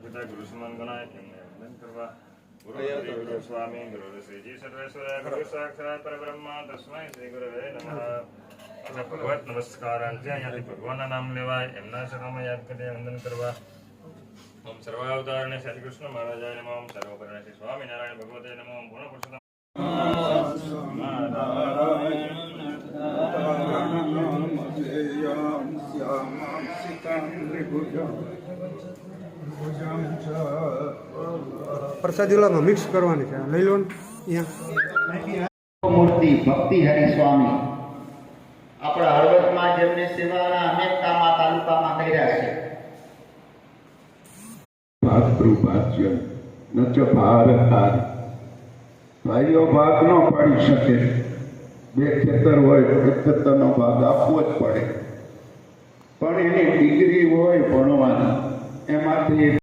ગુરુ સમાન ગણાય તેમને વંદન કરવા. ગુરુ સ્વામી ગુરુ શ્રીજી સર્વેશ્વર ગુરુ સાક્ષાત પરબ્રહ્મ તસ્મૈ શ્રી ગુરવે નમઃ. ભગવત નમસ્કાર અહીંયાથી ભગવાનના નામ લેવાય, એમના શરણમાં યાદ કરીને વંદન કરવા. ઓમ સર્વાવતારણે શ્રી કૃષ્ણ મહારાજાય નમઃ. ઓમ સર્વકરણે શ્રી સ્વામિનારાયણ ભગવતે નમઃ. ઓમ પૂર્ણ પુરુષોત્તમ પ્રસાદીલામાં મિક્સ કરવાની છે, લઈ લો ને અહીંયા. મૂર્તિ ભક્તિ હરિ સ્વામી આપણા હળવદમાં જેમને સેવાના અનેક કામ આ તાલુકામાં કર્યા છે. ભાતૃભાજ્ય નચ ભારતાર ભાઈઓ ભાગ ન પાડી શકે. બે ખેતર હોય તો ખેતરનો ભાગ આપવો જ પડે, પણ એની ડિગ્રી હોય ભણવાની એમાંથી